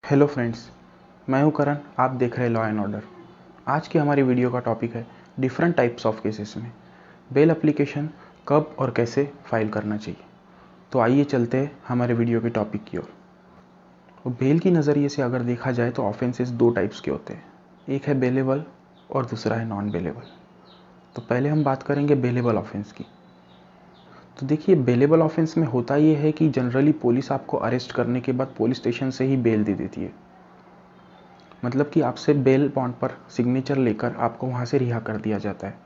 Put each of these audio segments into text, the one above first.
Hello friends, मैं हूं करण। आप देख रहे हैं लॉ एंड ऑर्डर। आज की हमारी वीडियो का टॉपिक है डिफरेंट टाइप्स ऑफ केसेस में बेल एप्लीकेशन कब और कैसे फाइल करना चाहिए। तो आइए चलते हैं हमारे वीडियो के टॉपिक की ओर। तो बेल की नज़रिए से अगर देखा जाए तो ऑफेंसेस दो टाइप्स के होते हैं, एक है बेलेबल और दूसरा है नॉन बेलेबल। तो पहले हम बात करेंगे बेलेबल ऑफेंस की। तो देखिए, बेलेबल ऑफेंस में होता ये है कि जनरली पुलिस आपको अरेस्ट करने के बाद पुलिस स्टेशन से ही बेल दे देती है। मतलब कि आपसे बेल बॉन्ड पर सिग्नेचर लेकर आपको वहाँ से रिहा कर दिया जाता है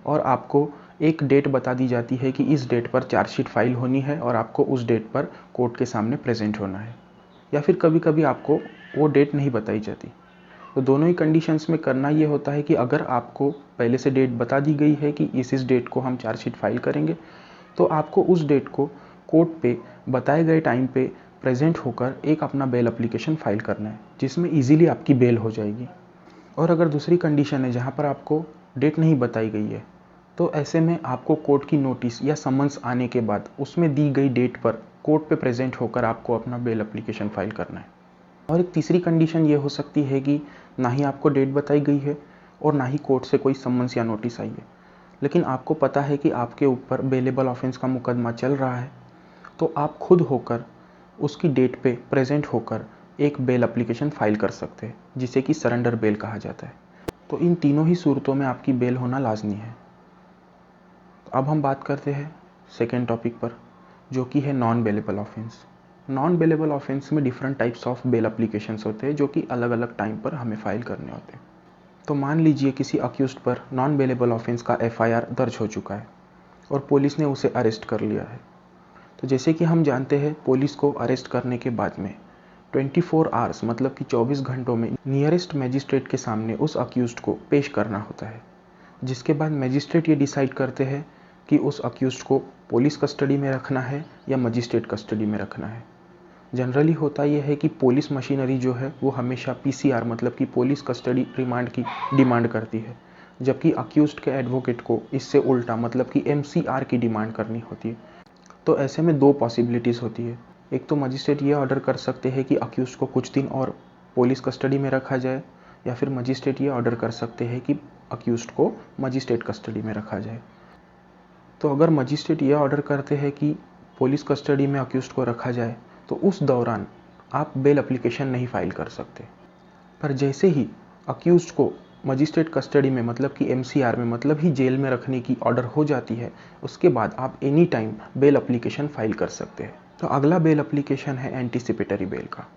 और आपको एक डेट बता दी जाती है कि इस डेट पर चार्जशीट फाइल होनी है और आपको उस डेट पर कोर्ट के सामने प्रेजेंट होना है, या फिर कभी कभी आपको वो डेट नहीं बताई जाती। तो दोनों ही कंडीशंस में करना ये होता है कि अगर आपको पहले से डेट बता दी गई है कि इस डेट को हम चार्जशीट फाइल करेंगे, तो आपको उस डेट को कोर्ट पे बताए गए टाइम पे प्रेजेंट होकर एक अपना बेल एप्लीकेशन फाइल करना है, जिसमें इजीली आपकी बेल हो जाएगी। और अगर दूसरी कंडीशन है जहाँ पर आपको डेट नहीं बताई गई है, तो ऐसे में आपको कोर्ट की नोटिस या समन्स आने के बाद उसमें दी गई डेट पर कोर्ट पे प्रेजेंट होकर आपको अपना बेल एप्लीकेशन फाइल करना है। और एक तीसरी कंडीशन ये हो सकती है कि ना ही आपको डेट बताई गई है और ना ही कोर्ट से कोई समन्स या नोटिस आई है, लेकिन आपको पता है कि आपके ऊपर बेलेबल ऑफेंस का मुकदमा चल रहा है, तो आप खुद होकर उसकी डेट पे प्रेजेंट होकर एक बेल एप्लीकेशन फाइल कर सकते हैं, जिसे कि सरेंडर बेल कहा जाता है। तो इन तीनों ही सूरतों में आपकी बेल होना लाजमी है। तो अब हम बात करते हैं सेकेंड टॉपिक पर, जो कि है non bailable offence. Non bailable offence में different types of bail applications होते हैं, जो कि अलग अलग टाइम पर हमें फाइल करने होते हैं। तो मान लीजिए किसी अक्यूज्ड पर नॉन बेलेबल ऑफेंस का एफआईआर दर्ज हो चुका है और पुलिस ने उसे अरेस्ट कर लिया है। तो जैसे कि हम जानते हैं, पुलिस को अरेस्ट करने के बाद में 24 आवर्स मतलब कि 24 घंटों में नियरेस्ट मजिस्ट्रेट के सामने उस अक्यूज्ड को पेश करना होता है, जिसके बाद मजिस्ट्रेट ये डिसाइड करते हैं कि उस अक्यूज्ड को पुलिस कस्टडी में रखना है या मजिस्ट्रेट कस्टडी में रखना है। जनरली होता यह है कि पुलिस मशीनरी जो है वो हमेशा पीसीआर मतलब कि पुलिस कस्टडी रिमांड की डिमांड करती है, जबकि अक्यूज्ड के एडवोकेट को इससे उल्टा मतलब कि एमसीआर की डिमांड करनी होती है। तो ऐसे में दो पॉसिबिलिटीज़ होती है। एक तो मजिस्ट्रेट ये ऑर्डर कर सकते हैं कि अक्यूज्ड को कुछ दिन और पुलिस कस्टडी में रखा जाए, या फिर मजिस्ट्रेट ये ऑर्डर कर सकते हैं कि अक्यूज्ड को मजिस्ट्रेट कस्टडी में रखा जाए। तो अगर मजिस्ट्रेट ये ऑर्डर करते हैं कि पुलिस कस्टडी में अक्यूज्ड को रखा जाए, तो उस दौरान आप बेल एप्लीकेशन नहीं फाइल कर सकते। पर जैसे ही अक्यूज्ड को मजिस्ट्रेट कस्टडी में मतलब कि एमसीआर में मतलब ही जेल में रखने की ऑर्डर हो जाती है, उसके बाद आप any time bail application file कर सकते हैं। तो अगला बेल एप्लीकेशन है एंटीसिपेटरी बेल का।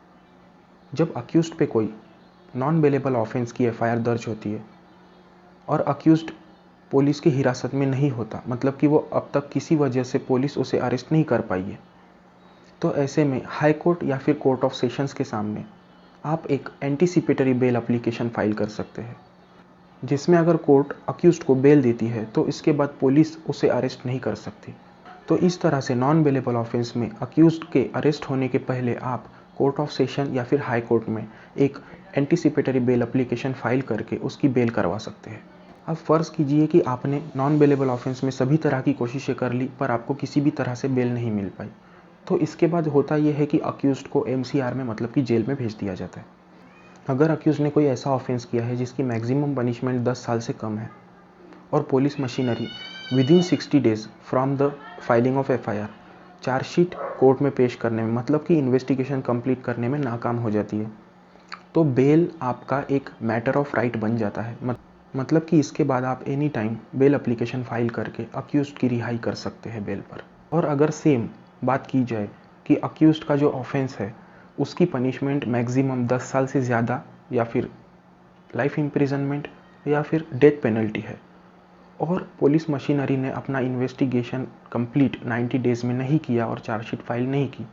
जब अक्यूज्ड पे कोई नॉन बेलेबल ऑफेंस की एफआईआर दर्ज होती है और अक्यूज्ड पुलिस की हिरासत में नहीं होता, मतलब कि वो अब तक किसी वजह से पुलिस उसे अरेस्ट नहीं कर पाई है, तो ऐसे में हाई कोर्ट या फिर कोर्ट ऑफ सेशंस के सामने आप एक एंटीसिपेटरी बेल एप्लीकेशन फाइल कर सकते हैं, जिसमें अगर कोर्ट अक्यूज्ड को बेल देती है तो इसके बाद पुलिस उसे अरेस्ट नहीं कर सकती। तो इस तरह से नॉन बेलेबल ऑफेंस में अक्यूज्ड के अरेस्ट होने के पहले आप कोर्ट ऑफ सेशन या फिर हाई कोर्ट में एक एंटीसिपेटरी बेल एप्लीकेशन फाइल करके उसकी बेल करवा सकते हैं। अब फ़र्ज़ कीजिए कि आपने नॉन बेलेबल ऑफेंस में सभी तरह की कोशिशें कर ली, पर आपको किसी भी तरह से बेल नहीं मिल पाई। तो इसके बाद होता यह है कि अक्यूज्ड को एमसीआर में मतलब कि जेल में भेज दिया जाता है। अगर अक्यूज़ ने कोई ऐसा ऑफेंस किया है जिसकी मैक्सिमम पनिशमेंट 10 साल से कम है और police machinery within 60 days from the filing of FIR chargesheet court में पेश करने में मतलब कि इन्वेस्टिगेशन कंप्लीट करने में नाकाम हो जाती है, तो बेल आपका एक मैटर ऑफ राइट बन जाता है। मतलब कि इसके बाद आप any time bail application file करके अक्यूज्ड की रिहाई कर सकते हैं बेल पर। और अगर सेम बात की जाए कि अक्यूज्ड का जो ऑफेंस है उसकी पनिशमेंट मैक्सिमम 10 साल से ज़्यादा या फिर लाइफ इम्प्रिजनमेंट या फिर डेथ पेनल्टी है, और पुलिस मशीनरी ने अपना इन्वेस्टिगेशन कंप्लीट 90 डेज़ में नहीं किया और चार्जशीट फाइल नहीं की,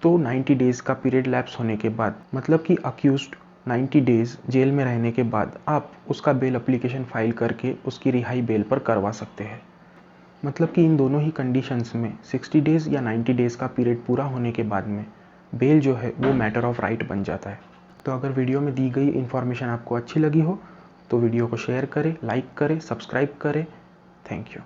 तो 90 डेज़ का पीरियड लैप्स होने के बाद मतलब कि अक्यूज्ड 90 डेज़ जेल में रहने के बाद आप उसका बेल एप्लीकेशन फाइल करके उसकी रिहाई बेल पर करवा सकते हैं। मतलब कि इन दोनों ही कंडीशंस में 60 डेज़ या 90 डेज़ का पीरियड पूरा होने के बाद में बेल जो है वो मैटर ऑफ राइट बन जाता है। तो अगर वीडियो में दी गई इन्फॉर्मेशन आपको अच्छी लगी हो तो वीडियो को शेयर करें, लाइक करें, सब्सक्राइब करें। Thank you.